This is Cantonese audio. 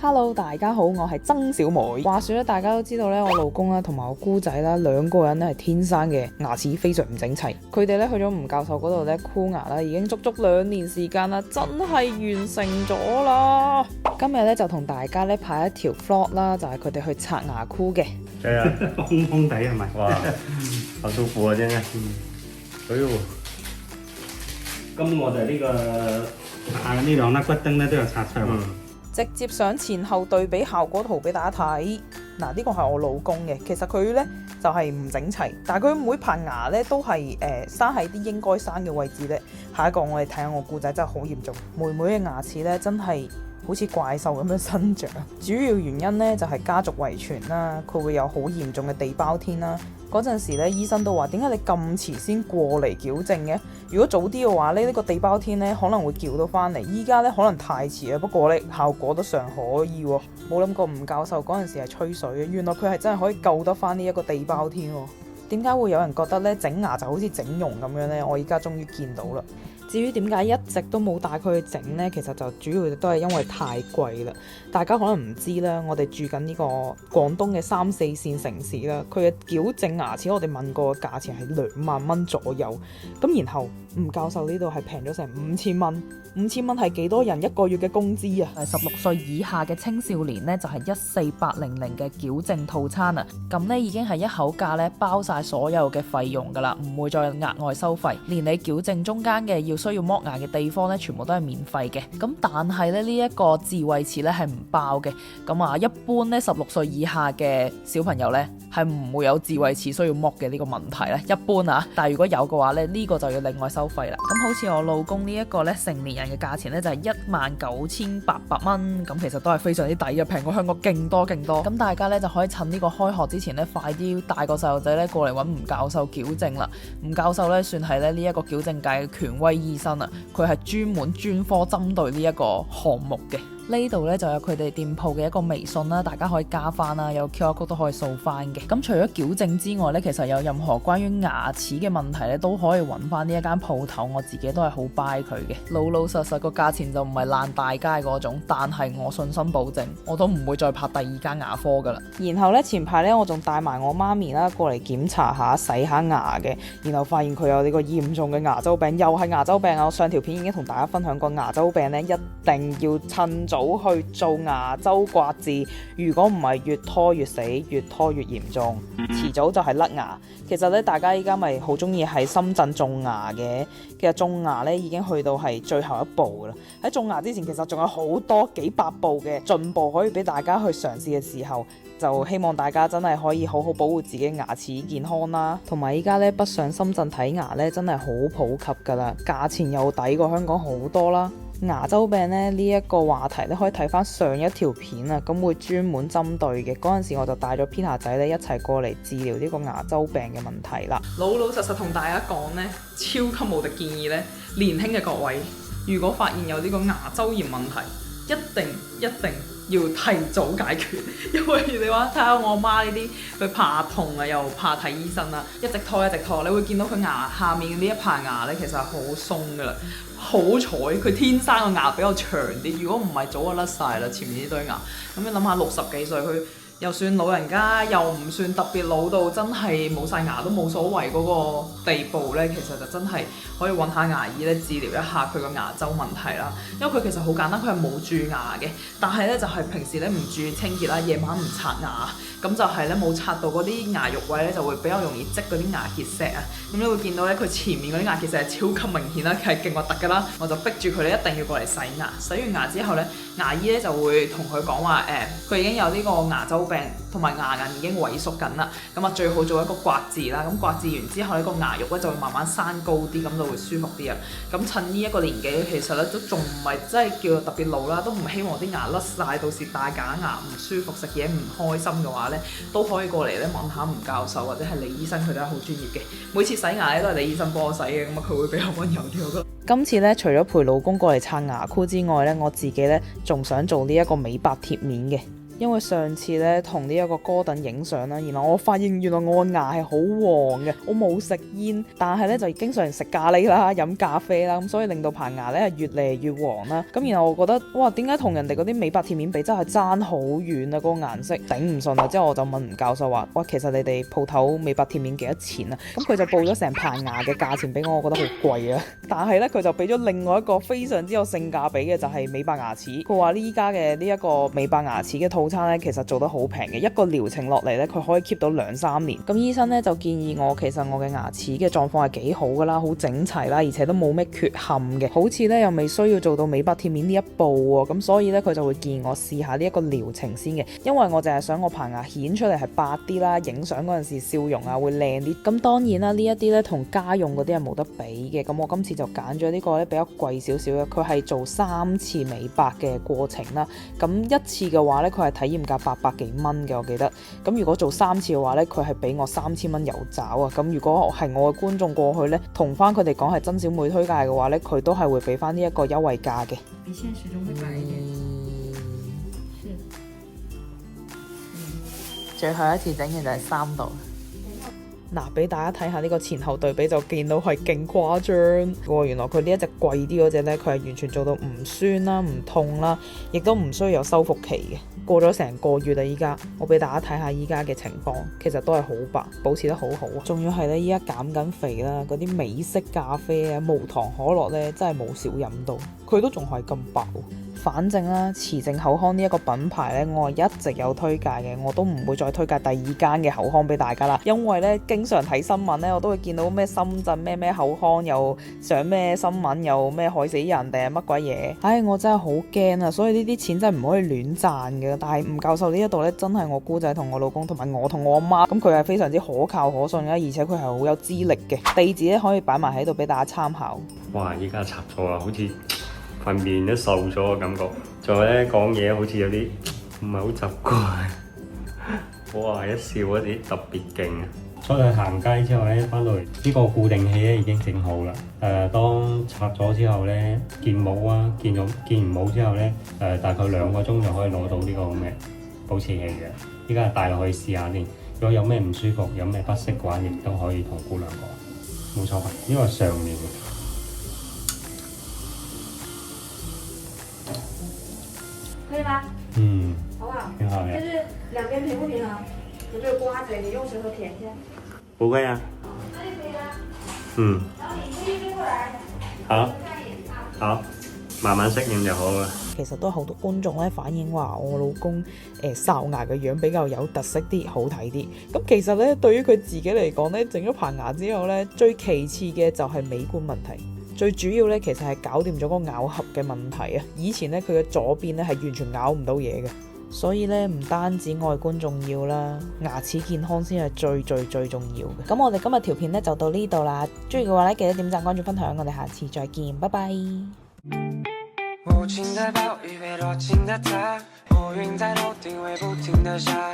Hello， 大家好，我係曾小妹。話說咧，大家都知道咧，我老公啦同埋我姑仔啦，兩個人咧係天生嘅牙齒非常唔整齊。佢哋咧去咗吳教授嗰度咧箍牙啦，已經足足2年時間啦，真係完成咗啦。今日咧就同大家咧拍一條 vlog 啦，就係佢哋去刷牙箍嘅。係啊，空空地係咪？哇，好舒服啊真係。哎呦，咁我哋呢個牙呢兩粒骨燈咧都有刷出嚟。直接上前後對比效果圖俾大家睇。嗱，呢個係我老公嘅，其實佢呢就係唔整齊，但係佢每排牙呢都係生喺啲應該生嘅位置呢。下一個我哋睇下我姑仔真係好嚴重，妹妹嘅牙齒呢真係好似怪獸咁樣生長。主要原因呢就係家族遺傳啦，佢會有好嚴重嘅地包天啦。嗰陣時咧，醫生都話：點解你咁遲先過嚟矯正嘅？如果早啲嘅話咧，呢個地包天咧可能會矯到翻嚟。依家咧可能太遲啦，不過咧效果都尚可以喎。冇諗過吳教授嗰陣時係吹水嘅，原來佢係真係可以救得翻呢一個地包天喎。點解會有人覺得咧整牙就好似整容咁樣呢？我而家終於見到啦。至於點解一直都冇帶佢去整呢？其實就主要都係因為太貴啦。大家可能唔知啦，我哋住緊呢個廣東嘅3、4線城市啦，佢嘅矯正牙齒我哋問過嘅價錢係2萬蚊左右。咁然後吳教授呢度係平咗成5000蚊，5000蚊係幾多人一個月嘅工資啊？16歲以下嘅青少年呢，就係14800嘅矯正套餐啊。咁呢已經係一口價呢包晒所有嘅費用㗎啦，唔會再額外收費，連你矯正中間嘅需要剝牙嘅地方咧，全部都係免費嘅。咁但係咧呢一個智慧齒咧係唔包嘅。咁啊，一般咧16歲以下嘅小朋友咧係唔會有智慧齒需要剝嘅呢個問題咧。一般啊，但係如果有嘅話咧，呢個就要另外收費啦。咁好似我老公呢一個咧成年人嘅價錢咧就係19800蚊，咁其實都係非常之抵嘅，平過香港勁多勁多。咁大家咧就可以趁呢個開學之前咧，快啲帶個細路仔咧過嚟揾吳教授矯正啦。吳教授咧算係咧呢一個矯正界嘅權威醫生啊，佢係專科針對呢一個項目嘅。呢度咧就有佢哋店鋪嘅一個微信啦，大家可以加翻啦，有 QR code 都可以掃翻嘅。咁除咗矯正之外咧，其實有任何關於牙齒嘅問題咧，都可以揾翻呢一間鋪頭，我自己都係好 buy 佢嘅。老老實實個價錢就唔係爛大街嗰種，但係我信心保證，我都唔會再拍第2間牙科噶啦。然後咧前排咧我仲帶埋我媽咪啦過嚟檢查下洗下牙嘅，然後發現佢有呢個嚴重嘅牙周病，又係牙周病啊！我上條片已經同大家分享過，牙周病咧一定要趁早去做牙周刮治，如果唔係越拖越死，越拖越嚴重，遲早就係甩牙。其實咧，大家依家咪好中意喺深圳種牙嘅，其實種牙咧已經去到係最後一步噶啦。喺種牙之前，其實仲有好多幾百步嘅進步可以俾大家去嘗試嘅時候，就希望大家真係可以好好保護自己牙齒健康啦。同埋依家咧北上深圳睇牙咧真係好普及噶啦，價錢又抵過香港好多啦。牙周病咧呢一個話題咧可以睇翻上一條片啊，咁會專門針對嘅。嗰陣時我就帶咗 Peter 仔咧一齊過嚟治療呢個牙周病嘅問題啦。老老實實同大家講呢，超級無敵建議呢，年輕嘅各位，如果發現有呢個牙周炎問題，一定要提早解決，因為你話睇下我媽呢啲，佢怕痛啊，又怕睇醫生啊，一直拖，你會見到佢牙下面呢一排牙呢，其實係好鬆噶啦。好彩佢天生個牙比較長啲，如果唔係早就甩晒啦前面呢堆牙。咁你諗下60幾歲，佢又算老人家，又唔算特別老到真係冇晒牙都冇所謂嗰個地步呢。其實就真係可以揾下牙醫咧治療一下佢個牙周問題啦。因為佢其實好簡單，佢係冇蛀牙嘅，但係呢就係平時咧唔注意清潔啦，夜晚唔刷牙，咁就係咧冇刷到嗰啲牙肉位咧，就會比較容易積嗰啲牙結石啊。咁你會見到咧佢前面嗰啲牙結石係超級明顯啦，係勁核突噶啦。我就逼住佢咧一定要過嚟洗牙。洗完牙之後咧，牙醫咧就會同佢講話佢已經有呢個牙周病，同埋牙齦已經萎縮緊啦。咁啊最好做一個刮治啦。咁刮治完之後呢個牙肉咧就會慢慢生高啲，咁就會舒服啲啊。咁趁呢一個年紀，其實咧都仲唔係真係叫做特別老啦，都唔希望啲牙甩晒，到時戴假牙唔舒服，食嘢唔開心嘅話咧，都可以過嚟咧問下吳教授或者係李醫生，佢哋係好專業嘅。每次洗牙咧都係李醫生幫我洗嘅，咁啊佢會比較溫柔啲，我覺得。今次咧除咗陪老公過嚟刷牙箍之外咧，我自己咧仲想做呢一個美白貼面嘅。因為上次咧同呢一個哥頓影相啦，然後我發現原來我個牙係好黃嘅，我冇食煙，但係咧就經常食咖喱啦、飲咖啡啦，咁所以令到棚牙咧係越嚟越黃啦。咁然後我覺得哇，點解同人哋嗰啲美白貼面比真係爭好遠啊？嗰個顏色頂唔順啊！之後我就問吳教授話：哇，其實你哋鋪頭美白貼面幾多錢啊？咁佢就報咗成棚牙嘅價錢俾我，我覺得好貴啊！但係咧佢就俾咗另外一個非常之有性價比嘅，就係美白牙齒。佢話呢家嘅呢一個美白牙齒嘅套餐咧，其實做得好平嘅，一個療程落嚟咧，佢可以 keep 到2-3年。咁醫生咧就建議我，其實我嘅牙齒嘅狀況係幾好噶啦，好整齊啦，而且都冇咩缺陷嘅，好似咧又未需要做到美白貼面呢一步喎。咁所以咧佢就會建議我試下呢一個療程先嘅，因為我淨係想我棚牙顯出嚟係白啲啦，影相嗰陣時笑容啊會靚啲。咁當然啦，呢一啲咧同家用嗰啲係冇得比嘅。咁我今次就揀咗呢個咧比較貴少少嘅，佢係做3次美白嘅過程啦。咁一次嘅話咧，佢係體驗價800幾蚊嘅，我記得。咁如果做3次嘅話咧，佢係俾我3000蚊有找啊。咁如果係我嘅觀眾過去咧，同翻佢哋講係真小妹推介嘅話咧，佢都係會俾翻呢一個優惠價嘅。比現實中會白一點。最後一次整完就係3度。嗱，俾大家睇下呢個前後對比，就見到係勁誇張喎。原來佢呢一隻貴啲嗰隻呢，佢係完全做到唔酸啦、唔痛啦，亦都唔需要有修復期嘅。過咗成個月啦，依家我俾大家睇下依家嘅情況，其實都係好白，保持得好好。仲要係呢，依家減緊肥啦，嗰啲美式咖啡啊、無糖可樂呢，真係冇少飲到，佢都仲係咁白。反正啦，持淨口腔呢一個品牌呢，我係一直有推介嘅，我都唔會再推介第二間嘅口腔俾大家啦。因為呢，經常睇新聞呢，我都會見到咩深圳咩口腔又上咩新聞，又咩害死人定係乜鬼嘢。唉，我真係好驚啊！所以呢啲錢真係唔可以亂賺嘅。但係吳教授呢一度呢，真係我姑仔同我老公同埋我同我阿媽，咁佢係非常之可靠可信嘅，而且佢係好有資歷嘅。地址咧可以擺埋喺度俾大家參考。哇！依家插咗啊，好似〜塊面都瘦咗嘅感覺，仲有咧講嘢好似有啲唔係好習慣。哇！一笑嗰啲特別勁啊！出去行街之後咧，翻到嚟呢個固定器咧已經整好啦。當拆咗之後咧，見冇啊，見完冇之後咧，大概2個鐘就可以攞到呢個咁嘅保持器嘅。依家係帶落去試下先。如果有咩唔舒服，有咩不適嘅話，亦都可以同姑娘講，冇錯吧？因為上面可以嗎？嗯，好不好？挺好嘅。就是兩邊平不平衡？有沒有刮嘴？你用舌頭舔一下。不會啊。那就可以啦。嗯。然後你推一推過來。好。好，慢慢適應就好啦。其實都好多觀眾咧反映話我老公哨牙嘅樣比較有特色啲，好睇啲。咁其實咧對於佢自己嚟講咧，整咗棚牙之後咧，最其次嘅就係美觀問題。最主要咧，其實係搞掂咗個咬合嘅問題啊！以前咧，佢嘅左邊咧係完全咬唔到嘢嘅，所以咧唔單止外觀重要啦，牙齒健康先係最重要嘅。咁我哋今日條片咧就到呢度啦，中意嘅話咧記得點讚、關注、分享，我哋下次再見，拜拜。無情的暴雨被多情的他，烏雲在頭頂會不停地下